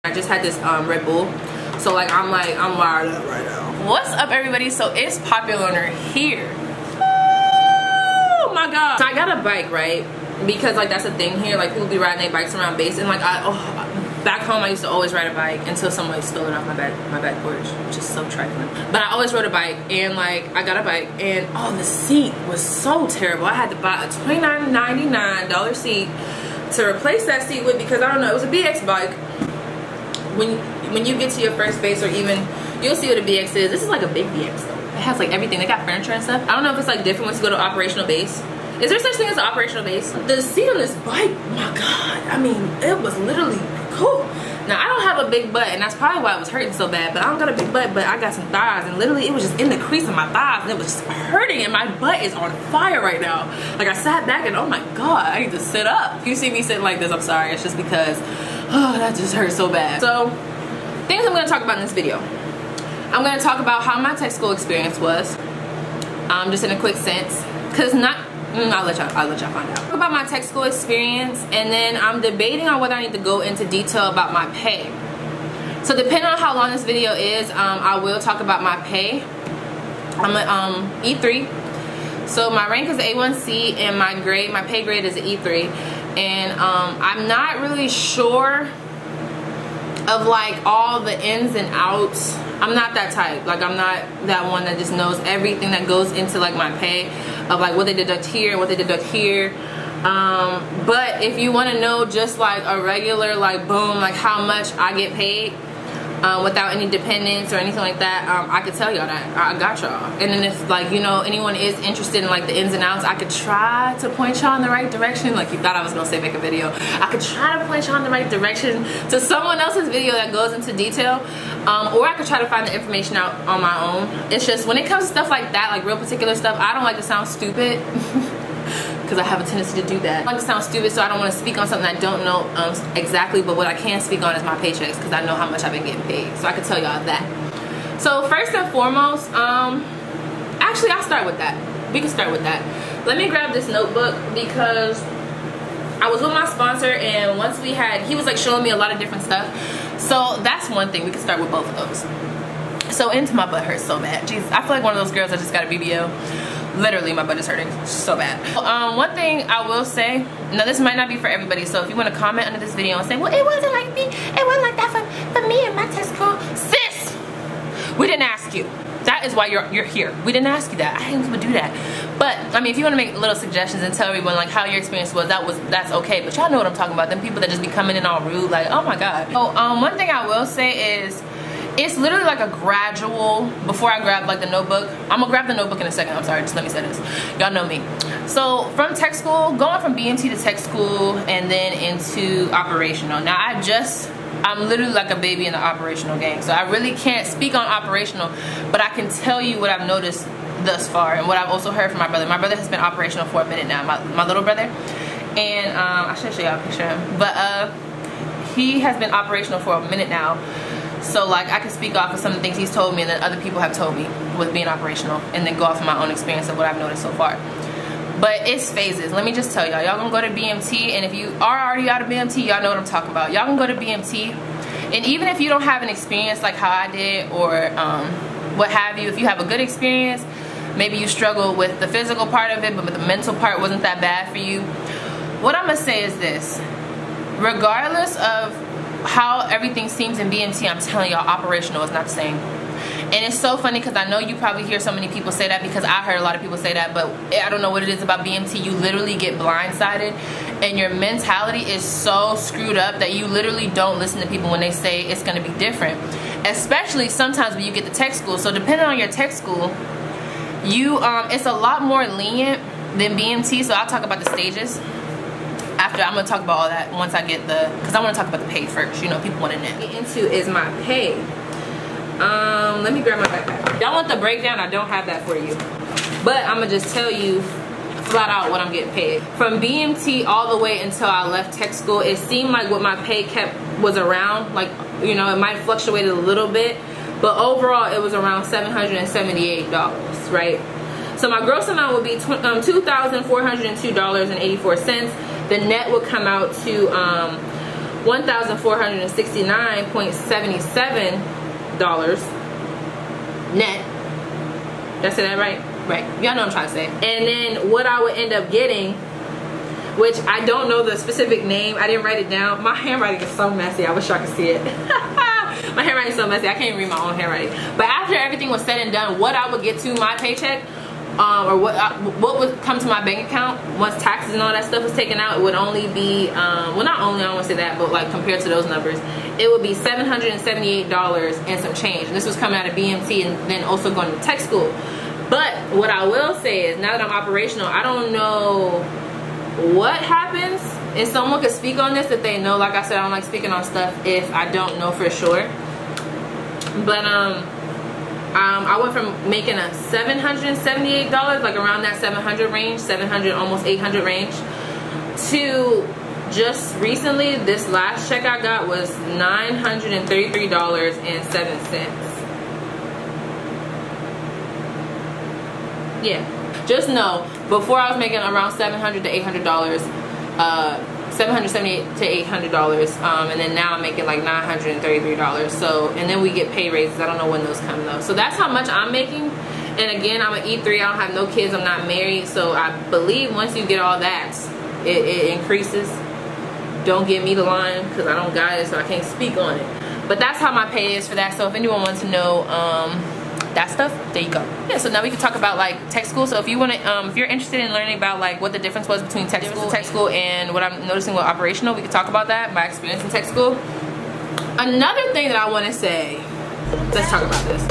I just had this Red Bull, so like I'm wired up right now. What's up, everybody? So it's Popular here. Oh my god. So I got a bike, right? Because like that's a thing here, like people be riding their bikes around base, and like back home I used to always ride a bike until somebody stole it off my back porch, which is so trifling. But I always rode a bike, and like I got a bike, and oh, the seat was so terrible. I had to buy a $29.99 seat to replace that seat with, because I don't know, it was a BX bike. When you get to your first base, or even you'll see what a BX is. This is like a big BX though. It has like everything. They got furniture and stuff. I don't know if it's like different once you go to operational base. Is there such thing as an operational base? The seat on this bike, my god, I mean, it was literally cool. Now I don't have a big butt, and that's probably why it was hurting so bad. But I don't got a big butt, but I got some thighs, and literally it was just in the crease of my thighs, and it was just hurting, and my butt is on fire right now. Like I sat back and oh my god, I need to sit up. If you see me sitting like this, I'm sorry. It's just because that just hurt so bad. So things I'm gonna talk about in this video. I'm gonna talk about how my tech school experience was, just in a quick sense, cause I'll let y'all find out. Talk about my tech school experience, and then I'm debating on whether I need to go into detail about my pay. So depending on how long this video is, I will talk about my pay. I'm an E3, so my rank is A1C, and my pay grade is an E3, and I'm not really sure of like all the ins and outs. I'm not that type. Like I'm not that one that just knows everything that goes into like my pay, of like what they deduct here and what they deduct here. But if you want to know just like a regular like boom, like how much I get paid without any dependents or anything like that, I could tell y'all that. I got y'all. And then if like, you know, anyone is interested in like the ins and outs, I could try to point y'all in the right direction. Like you thought I was gonna say make a video, I could try to point y'all in the right direction to someone else's video that goes into detail, or I could try to find the information out on my own. It's just when it comes to stuff like that, like real particular stuff, I don't like to sound stupid. Because I have a tendency to do that. I like to sound stupid, so I don't want to speak on something I don't know exactly, but what I can speak on is my paychecks, because I know how much I've been getting paid. So I can tell y'all that. So first and foremost, actually I'll start with that. We can start with that. Let me grab this notebook, because I was with my sponsor, and once he was like showing me a lot of different stuff. So that's one thing, we can start with both of those. So into my butt hurts so bad. Jeez, I feel like one of those girls that just got a BBL. Literally, my butt is hurting so bad. One thing I will say, now this might not be for everybody, so if you want to comment under this video and say, well, it wasn't like me, it wasn't like that for me and my test school. Sis, we didn't ask you. That is why you're here. We didn't ask you that. I didn't even do that. But I mean, if you want to make little suggestions and tell everyone like how your experience was, that's okay. But y'all know what I'm talking about. Them people that just be coming in all rude, like, oh my god. So one thing I will say is, it's literally like a gradual, before I grab like the notebook, I'm gonna grab the notebook in a second, I'm sorry, just let me say this. Y'all know me. So from tech school, going from BMT to tech school and then into operational. Now I'm literally like a baby in the operational game. So I really can't speak on operational, but I can tell you what I've noticed thus far and what I've also heard from my brother. My brother has been operational for a minute now, my little brother. And I should show y'all a picture of him. But he has been operational for a minute now. So like I can speak off of some of the things he's told me and then other people have told me with being operational, and then go off of my own experience of what I've noticed so far. But it's phases. Let me just tell y'all gonna go to BMT, and if you are already out of BMT, y'all know what I'm talking about. Y'all can go to BMT, and even if you don't have an experience like how I did, or what have you, if you have a good experience, maybe you struggle with the physical part of it, but the mental part wasn't that bad for you. What I'm gonna say is this: regardless of how everything seems in BMT, I'm telling y'all, operational is not the same. And it's so funny because I know you probably hear so many people say that, because I heard a lot of people say that, but I don't know what it is about BMT. You literally get blindsided, and your mentality is so screwed up that you literally don't listen to people when they say it's going to be different. Especially sometimes when you get to tech school. So depending on your tech school, it's a lot more lenient than BMT. So I'll talk about the stages. After, I'm gonna talk about all that once I get because I want to talk about the pay first. You know, people want to know. Get into is my pay. Let me grab my backpack. Y'all want the breakdown? I don't have that for you, but I'm gonna just tell you flat out what I'm getting paid. From BMT all the way until I left tech school, it seemed like what my pay was around, like, you know, it might fluctuate a little bit, but overall it was around $778, right? So my gross amount would be $2,402.84. The net would come out to $1,469.77 net. Did I say that right? Right. Y'all know what I'm trying to say. And then what I would end up getting, which I don't know the specific name. I didn't write it down. My handwriting is so messy. I wish y'all could see it. My handwriting is so messy. I can't even read my own handwriting. But after everything was said and done, what I would get to my paycheck, or what would come to my bank account once taxes and all that stuff was taken out, it would only be, well, not only, I don't want to say that, but like compared to those numbers, it would be $778 and some change. And this was coming out of BMT and then also going to tech school. But what I will say is, now that I'm operational, I don't know what happens. And someone could speak on this if they know. Like I said, I don't like speaking on stuff if I don't know for sure. But I went from making a $778, like around that 700 range, 700, almost 800 range, to just recently, this last check I got was $933.07. Yeah, just know, before I was making around $700 to $800, $778 to $800, and then now I'm making like $933. So, and then we get pay raises. I don't know when those come though. So that's how much I'm making. And again, I'm an E3. I don't have no kids. I'm not married. So I believe once you get all that, it increases. Don't give me the line because I don't got it, so I can't speak on it. But that's how my pay is for that. So if anyone wants to know that stuff, there you go. Yeah, so now we can talk about like tech school. So if you want to, if you're interested in learning about like what the difference was between tech school and what I'm noticing with operational, we can talk about that, my experience in tech school. Another thing that I want to say, let's talk about this.